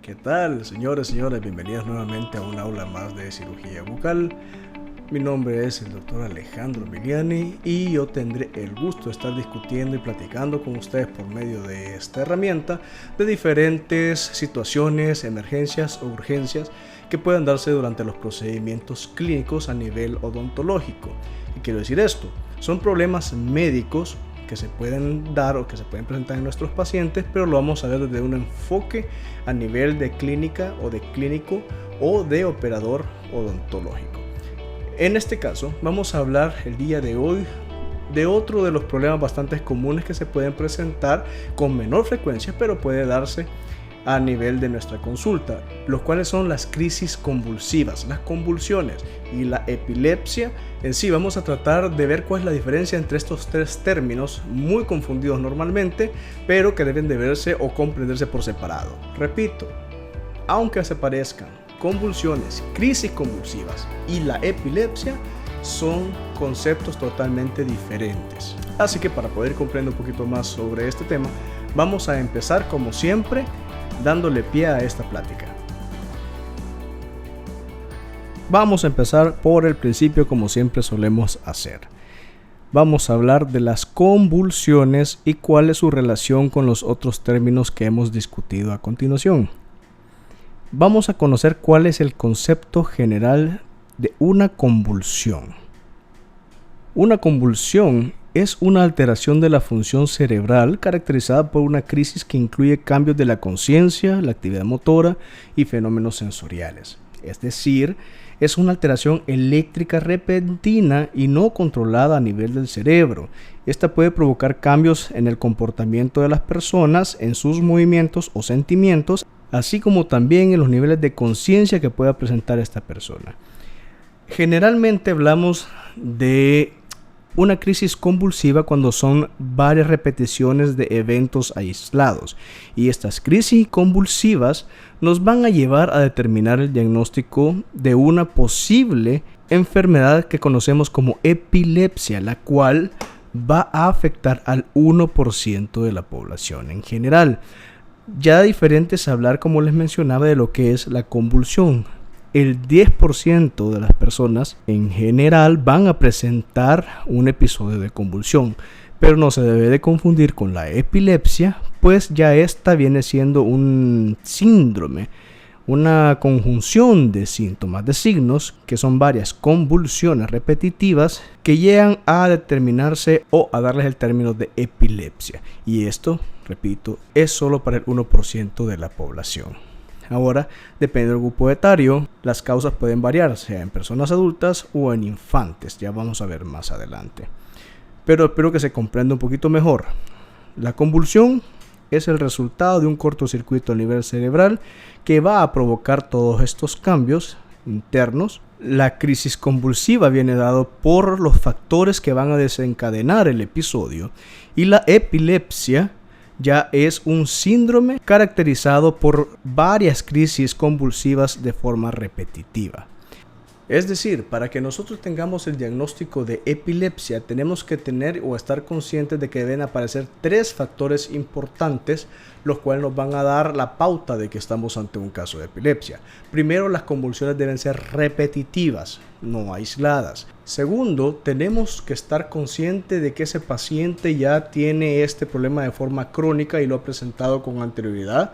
¿Qué tal, señores y señores? Bienvenidos nuevamente a un aula más de cirugía bucal. Mi nombre es el doctor Alejandro Miliani y yo tendré el gusto de estar discutiendo y platicando con ustedes por medio de esta herramienta de diferentes situaciones, emergencias o urgencias que puedan darse durante los procedimientos clínicos a nivel odontológico. ¿Qué quiero decir esto? Son problemas médicos que se pueden dar o que se pueden presentar en nuestros pacientes, pero lo vamos a ver desde un enfoque a nivel de clínica o de clínico o de operador odontológico. En este caso vamos a hablar el día de hoy de otro de los problemas bastante comunes que se pueden presentar con menor frecuencia, pero puede darse a nivel de nuestra consulta, los cuales son las crisis convulsivas, las convulsiones y la epilepsia. En sí vamos a tratar de ver cuál es la diferencia entre estos tres términos muy confundidos normalmente, pero que deben de verse o comprenderse por separado. Repito, aunque se parezcan, convulsiones, crisis convulsivas y la epilepsia son conceptos totalmente diferentes. Así que para poder comprender un poquito más sobre este tema, vamos a empezar como siempre dándole pie a esta plática. Vamos a empezar por el principio como siempre solemos hacer. Vamos a hablar de las convulsiones y cuál es su relación con los otros términos que hemos discutido a continuación. Vamos a conocer cuál es el concepto general de una convulsión. Una convulsión es una alteración de la función cerebral caracterizada por una crisis que incluye cambios de la conciencia, la actividad motora y fenómenos sensoriales. Es decir, es una alteración eléctrica repentina y no controlada a nivel del cerebro. Esta puede provocar cambios en el comportamiento de las personas, en sus movimientos o sentimientos, así como también en los niveles de conciencia que pueda presentar esta persona. Generalmente hablamos de una crisis convulsiva cuando son varias repeticiones de eventos aislados, y estas crisis convulsivas nos van a llevar a determinar el diagnóstico de una posible enfermedad que conocemos como epilepsia, la cual va a afectar al 1% de la población en general. Ya diferente es hablar, como les mencionaba, de lo que es la convulsión. El 10% de las personas en general van a presentar un episodio de convulsión, pero no se debe de confundir con la epilepsia, pues ya esta viene siendo un síndrome, una conjunción de síntomas, de signos, que son varias convulsiones repetitivas que llegan a determinarse o a darles el término de epilepsia. Y esto, repito, es solo para el 1% de la población. Ahora, depende del grupo etario, las causas pueden variar, sea en personas adultas o en infantes, ya vamos a ver más adelante. Pero espero que se comprenda un poquito mejor. La convulsión es el resultado de un cortocircuito a nivel cerebral que va a provocar todos estos cambios internos. La crisis convulsiva viene dado por los factores que van a desencadenar el episodio, y la epilepsia ya es un síndrome caracterizado por varias crisis convulsivas de forma repetitiva. Es decir, para que nosotros tengamos el diagnóstico de epilepsia, tenemos que tener o estar conscientes de que deben aparecer tres factores importantes, los cuales nos van a dar la pauta de que estamos ante un caso de epilepsia. Primero, las convulsiones deben ser repetitivas, no aisladas. Segundo, tenemos que estar conscientes de que ese paciente ya tiene este problema de forma crónica y lo ha presentado con anterioridad,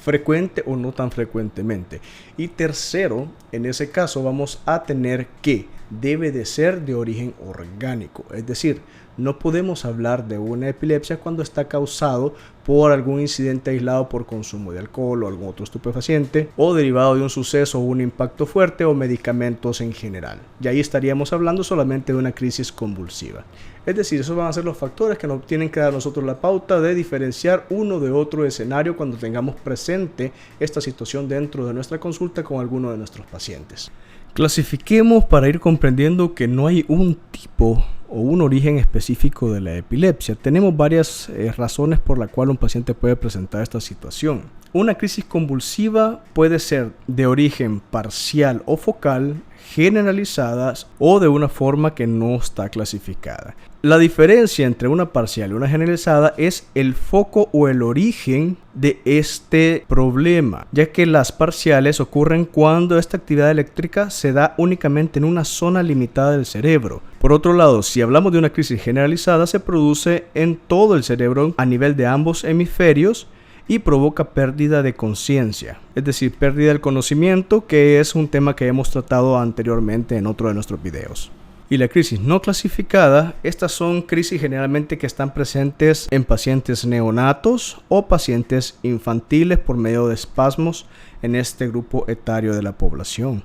frecuente o no tan frecuentemente. Y tercero, en ese caso vamos a tener que debe de ser de origen orgánico, es decir, no podemos hablar de una epilepsia cuando está causado por algún incidente aislado por consumo de alcohol o algún otro estupefaciente, o derivado de un suceso o un impacto fuerte o medicamentos en general. Y ahí estaríamos hablando solamente de una crisis convulsiva. Es decir, esos van a ser los factores que nos tienen que dar a nosotros la pauta de diferenciar uno de otro escenario cuando tengamos presente esta situación dentro de nuestra consulta con alguno de nuestros pacientes. Clasifiquemos para ir comprendiendo que no hay un tipo o un origen específico de la epilepsia. Tenemos varias razones por las cuales un paciente puede presentar esta situación. Una crisis convulsiva puede ser de origen parcial o focal, generalizadas o de una forma que no está clasificada. La diferencia entre una parcial y una generalizada es el foco o el origen de este problema, ya que las parciales ocurren cuando esta actividad eléctrica se da únicamente en una zona limitada del cerebro. Por otro lado, si hablamos de una crisis generalizada, se produce en todo el cerebro a nivel de ambos hemisferios y provoca pérdida de conciencia, es decir, pérdida del conocimiento, que es un tema que hemos tratado anteriormente en otro de nuestros videos. Y la crisis no clasificada, estas son crisis generalmente que están presentes en pacientes neonatos o pacientes infantiles por medio de espasmos en este grupo etario de la población.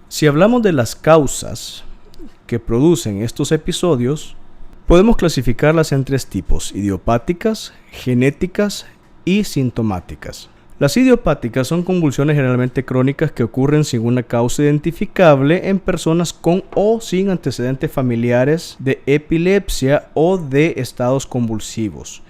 Si hablamos de las causas que producen estos episodios, podemos clasificarlas en tres tipos: idiopáticas, genéticas y sintomáticas. Las idiopáticas son convulsiones generalmente crónicas que ocurren sin una causa identificable en personas con o sin antecedentes familiares de epilepsia o de estados convulsivos.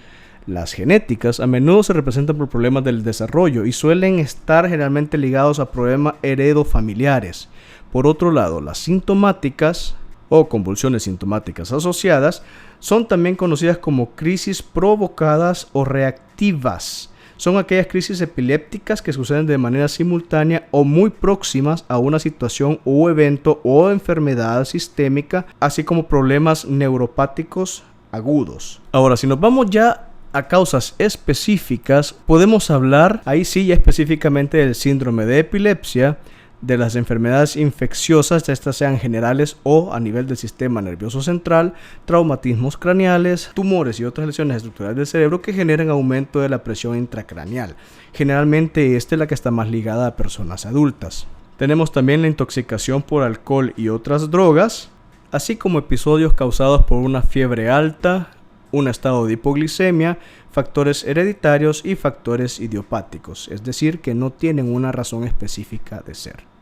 Las genéticas a menudo se representan por problemas del desarrollo y suelen estar generalmente ligados a problemas heredofamiliares. Por otro lado, las sintomáticas o convulsiones sintomáticas asociadas son también conocidas como crisis provocadas o reactivas. Son aquellas crisis epilépticas que suceden de manera simultánea o muy próximas a una situación o evento o enfermedad sistémica, así como problemas neuropáticos agudos. Ahora, si nos vamos ya a causas específicas, podemos hablar ahí sí ya específicamente del síndrome de epilepsia, de las enfermedades infecciosas, ya estas sean generales o a nivel del sistema nervioso central, traumatismos craneales, tumores y otras lesiones estructurales del cerebro que generan aumento de la presión intracraneal. Generalmente esta es la que está más ligada a personas adultas. Tenemos también la intoxicación por alcohol y otras drogas, así como episodios causados por una fiebre alta, un estado de hipoglicemia, factores hereditarios y factores idiopáticos, es decir, que no tienen una razón específica de ser.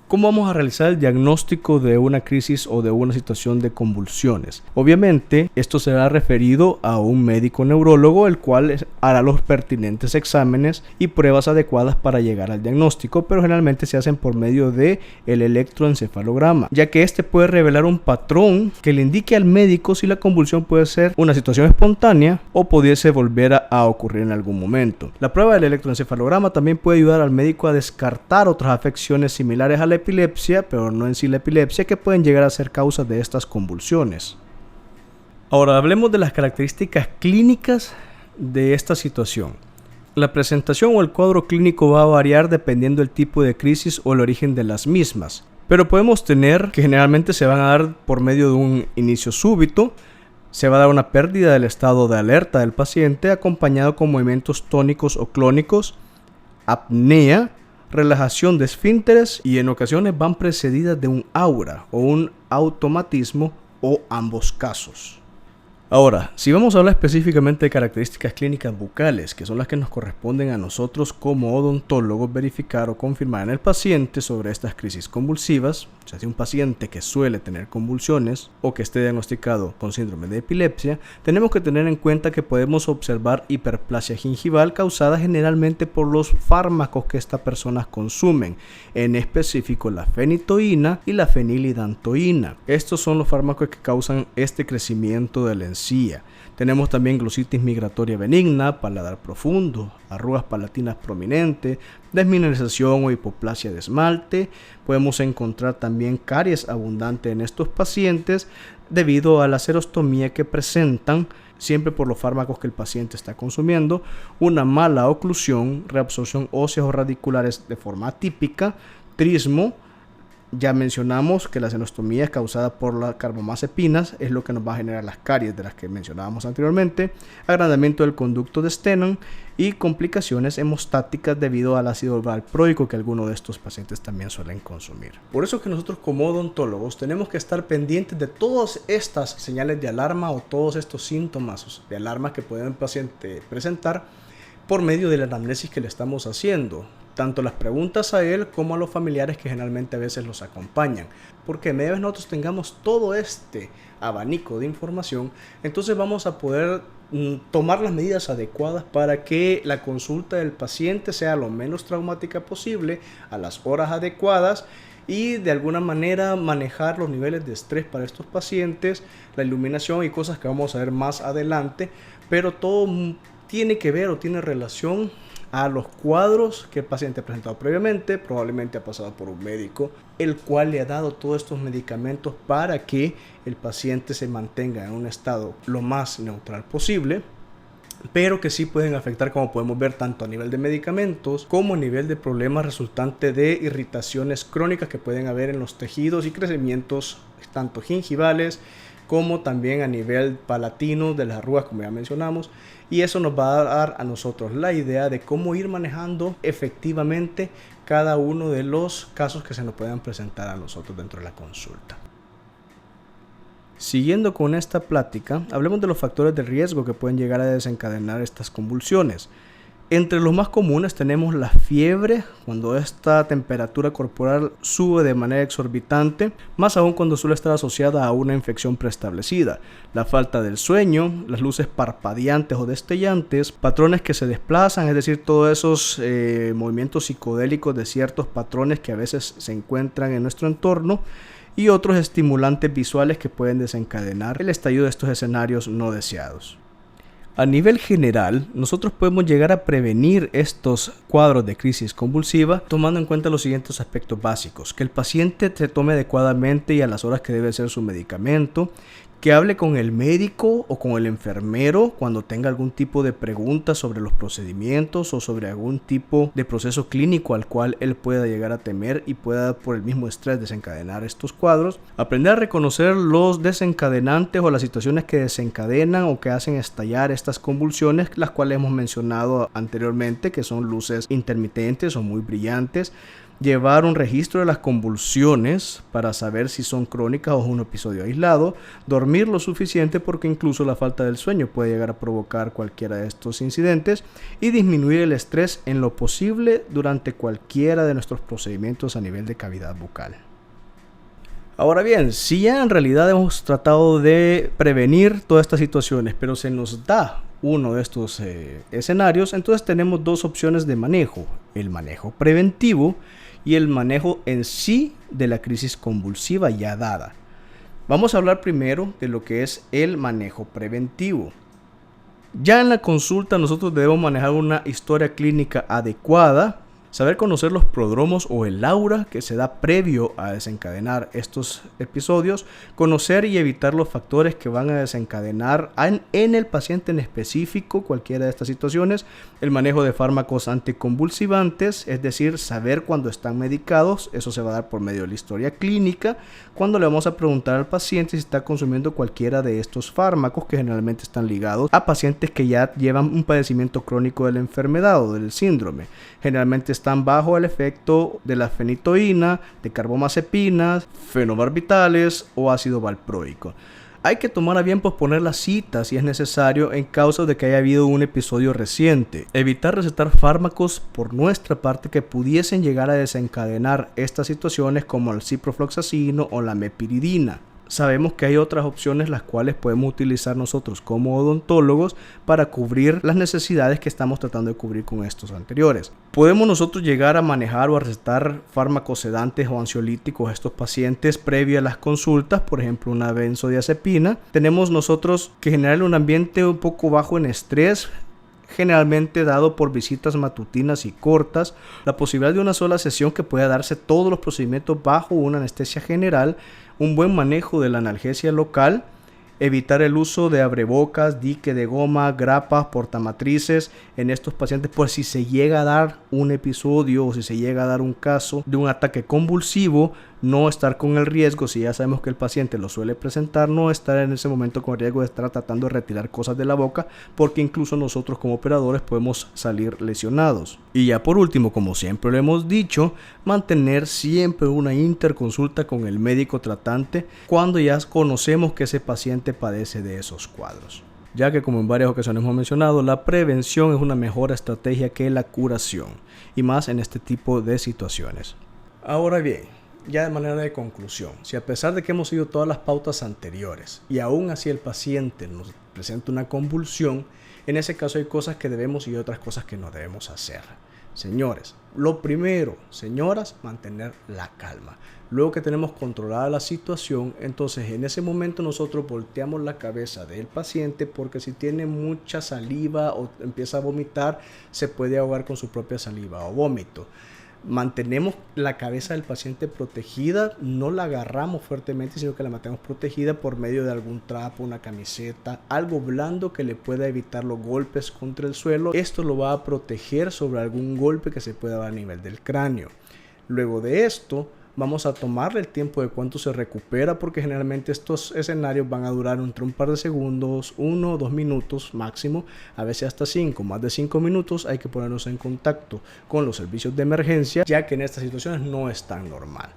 ¿Cómo vamos a realizar el diagnóstico de una crisis o de una situación de convulsiones? Obviamente, esto será referido a un médico neurólogo, el cual hará los pertinentes exámenes y pruebas adecuadas para llegar al diagnóstico, pero generalmente se hacen por medio del electroencefalograma, ya que este puede revelar un patrón que le indique al médico si la convulsión puede ser una situación espontánea o pudiese volver a ocurrir en algún momento. La prueba del electroencefalograma también puede ayudar al médico a descartar otras afecciones similares a la epilepsia, pero no en sí la epilepsia, que pueden llegar a ser causas de estas convulsiones. Ahora hablemos de las características clínicas de esta situación. La presentación o el cuadro clínico va a variar dependiendo del tipo de crisis o el origen de las mismas, pero podemos tener que generalmente se van a dar por medio de un inicio súbito. Se va a dar una pérdida del estado de alerta del paciente acompañado con movimientos tónicos o clónicos, apnea, relajación de esfínteres y en ocasiones van precedidas de un aura o un automatismo o ambos casos. Ahora, si vamos a hablar específicamente de características clínicas bucales, que son las que nos corresponden a nosotros como odontólogos verificar o confirmar en el paciente sobre estas crisis convulsivas, o sea, si un paciente que suele tener convulsiones o que esté diagnosticado con síndrome de epilepsia, tenemos que tener en cuenta que podemos observar hiperplasia gingival causada generalmente por los fármacos que estas personas consumen, en específico la fenitoína y la fenilidantoína. Estos son los fármacos que causan este crecimiento de la encía. Tenemos también glositis migratoria benigna, paladar profundo, arrugas palatinas prominentes, desmineralización o hipoplasia de esmalte. Podemos encontrar también caries abundante en estos pacientes debido a la serostomía que presentan, siempre por los fármacos que el paciente está consumiendo, una mala oclusión, reabsorción óseas o radiculares de forma atípica, trismo. Ya mencionamos que la senostomía causada por las carbomazepinas es lo que nos va a generar las caries de las que mencionábamos anteriormente, agrandamiento del conducto de Stennon y complicaciones hemostáticas debido al ácido valproico que algunos de estos pacientes también suelen consumir. Por eso es que nosotros como odontólogos tenemos que estar pendientes de todas estas señales de alarma o todos estos síntomas de alarma que puede el paciente presentar por medio de la anamnesis que le estamos haciendo. Tanto las preguntas a él como a los familiares que generalmente a veces los acompañan. Porque a medida que nosotros tengamos todo este abanico de información, entonces vamos a poder tomar las medidas adecuadas para que la consulta del paciente sea lo menos traumática posible, a las horas adecuadas y de alguna manera manejar los niveles de estrés para estos pacientes, la iluminación y cosas que vamos a ver más adelante, pero todo tiene que ver o tiene relación a los cuadros que el paciente ha presentado previamente. Probablemente ha pasado por un médico, el cual le ha dado todos estos medicamentos para que el paciente se mantenga en un estado lo más neutral posible, pero que sí pueden afectar, como podemos ver, tanto a nivel de medicamentos como a nivel de problemas resultantes de irritaciones crónicas que pueden haber en los tejidos y crecimientos tanto gingivales como también a nivel palatino de las arrugas, como ya mencionamos, y eso nos va a dar a nosotros la idea de cómo ir manejando efectivamente cada uno de los casos que se nos puedan presentar a nosotros dentro de la consulta. Siguiendo con esta plática, hablemos de los factores de riesgo que pueden llegar a desencadenar estas convulsiones. Entre los más comunes tenemos la fiebre, cuando esta temperatura corporal sube de manera exorbitante, más aún cuando suele estar asociada a una infección preestablecida. La falta del sueño, las luces parpadeantes o destellantes, patrones que se desplazan, es decir, todos esos movimientos psicodélicos de ciertos patrones que a veces se encuentran en nuestro entorno, y otros estimulantes visuales que pueden desencadenar el estallido de estos escenarios no deseados. A nivel general, nosotros podemos llegar a prevenir estos cuadros de crisis convulsiva tomando en cuenta los siguientes aspectos básicos: que el paciente se tome adecuadamente y a las horas que debe ser su medicamento, que hable con el médico o con el enfermero cuando tenga algún tipo de preguntas sobre los procedimientos o sobre algún tipo de proceso clínico al cual él pueda llegar a temer y pueda por el mismo estrés desencadenar estos cuadros. Aprender a reconocer los desencadenantes o las situaciones que desencadenan o que hacen estallar estas convulsiones, las cuales hemos mencionado anteriormente, que son luces intermitentes o muy brillantes. Llevar un registro de las convulsiones para saber si son crónicas o es un episodio aislado. Dormir lo suficiente, porque incluso la falta del sueño puede llegar a provocar cualquiera de estos incidentes. Y disminuir el estrés en lo posible durante cualquiera de nuestros procedimientos a nivel de cavidad bucal. Ahora bien, si ya en realidad hemos tratado de prevenir todas estas situaciones, pero se nos da uno de estos escenarios, entonces tenemos dos opciones de manejo: el manejo preventivo y el manejo en sí de la crisis convulsiva ya dada. Vamos a hablar primero de lo que es el manejo preventivo. Ya en la consulta nosotros debemos manejar una historia clínica adecuada, saber conocer los prodromos o el aura que se da previo a desencadenar estos episodios, conocer y evitar los factores que van a desencadenar en el paciente en específico cualquiera de estas situaciones, el manejo de fármacos anticonvulsivantes, es decir, saber cuándo están medicados. Eso se va a dar por medio de la historia clínica, cuando le vamos a preguntar al paciente si está consumiendo cualquiera de estos fármacos, que generalmente están ligados a pacientes que ya llevan un padecimiento crónico de la enfermedad o del síndrome. Generalmente están bajo el efecto de la fenitoína, de carbamazepina, fenobarbitales o ácido valproico. Hay que tomar a bien posponer las citas si es necesario en causa de que haya habido un episodio reciente. Evitar recetar fármacos por nuestra parte que pudiesen llegar a desencadenar estas situaciones, como el ciprofloxacino o la mepiridina. Sabemos que hay otras opciones las cuales podemos utilizar nosotros como odontólogos para cubrir las necesidades que estamos tratando de cubrir con estos anteriores. Podemos nosotros llegar a manejar o a recetar fármacos sedantes o ansiolíticos a estos pacientes previo a las consultas, por ejemplo una benzodiazepina. Tenemos nosotros que generar un ambiente un poco bajo en estrés, generalmente dado por visitas matutinas y cortas, la posibilidad de una sola sesión que pueda darse todos los procedimientos bajo una anestesia general, un buen manejo de la analgesia local, evitar el uso de abrebocas, dique de goma, grapas, portamatrices en estos pacientes, por si se llega a dar un episodio o si se llega a dar un caso de un ataque convulsivo, no estar con el riesgo, si ya sabemos que el paciente lo suele presentar, no estar en ese momento con riesgo de estar tratando de retirar cosas de la boca, porque incluso nosotros como operadores podemos salir lesionados. Y ya por último, como siempre lo hemos dicho, mantener siempre una interconsulta con el médico tratante cuando ya conocemos que ese paciente padece de esos cuadros, ya que, como en varias ocasiones hemos mencionado, la prevención es una mejor estrategia que la curación, y más en este tipo de situaciones. Ahora bien, ya de manera de conclusión, si a pesar de que hemos seguido todas las pautas anteriores y aún así el paciente nos presenta una convulsión, en ese caso hay cosas que debemos y otras cosas que no debemos hacer. Señores, lo primero, señoras, mantener la calma. Luego que tenemos controlada la situación, entonces en ese momento nosotros volteamos la cabeza del paciente, porque si tiene mucha saliva o empieza a vomitar, se puede ahogar con su propia saliva o vómito. Mantenemos la cabeza del paciente protegida, no la agarramos fuertemente, sino que la mantenemos protegida por medio de algún trapo, una camiseta, algo blando que le pueda evitar los golpes contra el suelo. Esto lo va a proteger sobre algún golpe que se pueda dar a nivel del cráneo. Luego de esto, vamos a tomarle el tiempo de cuánto se recupera, porque generalmente estos escenarios van a durar entre un par de segundos, 1 o 2 minutos máximo, a veces hasta 5, más de 5 minutos. Hay que ponernos en contacto con los servicios de emergencia, ya que en estas situaciones no es tan normal.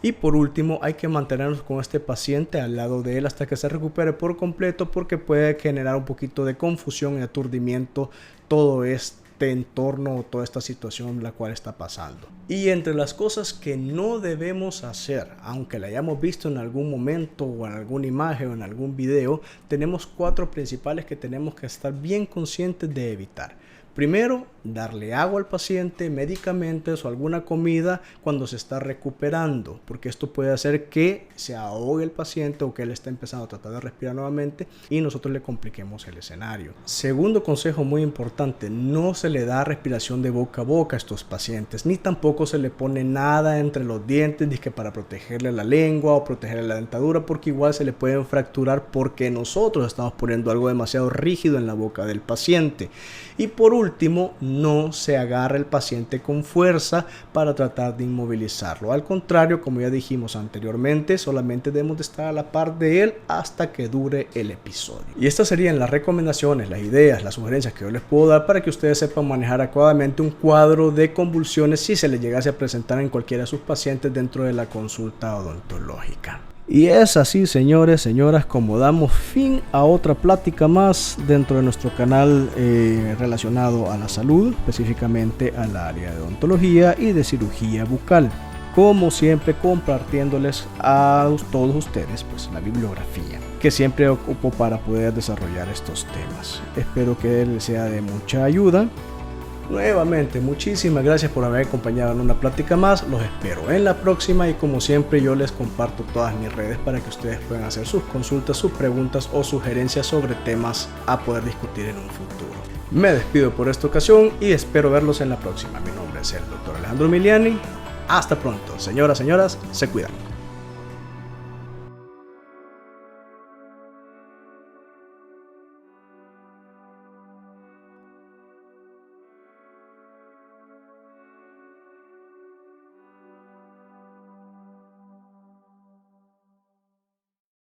Y por último, hay que mantenernos con este paciente al lado de él hasta que se recupere por completo, porque puede generar un poquito de confusión y aturdimiento todo este entorno o toda esta situación la cual está pasando. Y entre las cosas que no debemos hacer, aunque la hayamos visto en algún momento o en alguna imagen o en algún video, tenemos 4 principales que tenemos que estar bien conscientes de evitar. Primero, darle agua al paciente, medicamentos o alguna comida cuando se está recuperando, porque esto puede hacer que se ahogue el paciente o que él esté empezando a tratar de respirar nuevamente y nosotros le compliquemos el escenario. Segundo consejo muy importante, no se le da respiración de boca a boca a estos pacientes, ni tampoco se le pone nada entre los dientes dizque para protegerle la lengua o protegerle la dentadura, porque igual se le pueden fracturar porque nosotros estamos poniendo algo demasiado rígido en la boca del paciente. Y por último, no se agarra el paciente con fuerza para tratar de inmovilizarlo. Al contrario, como ya dijimos anteriormente, solamente debemos de estar a la par de él hasta que dure el episodio. Y estas serían las recomendaciones, las ideas, las sugerencias que yo les puedo dar para que ustedes sepan manejar adecuadamente un cuadro de convulsiones si se les llegase a presentar en cualquiera de sus pacientes dentro de la consulta odontológica. Y es así, señores, señoras, como damos fin a otra plática más dentro de nuestro canal relacionado a la salud, específicamente al área de odontología y de cirugía bucal. Como siempre, compartiéndoles a todos ustedes pues la bibliografía que siempre ocupo para poder desarrollar estos temas. Espero que les sea de mucha ayuda. Nuevamente, muchísimas gracias por haberme acompañado en una plática más. Los espero en la próxima y como siempre yo les comparto todas mis redes para que ustedes puedan hacer sus consultas, sus preguntas o sugerencias sobre temas a poder discutir en un futuro. Me despido por esta ocasión y espero verlos en la próxima. Mi nombre es el Dr. Alejandro Miliani. Hasta pronto. Señoras, se cuidan.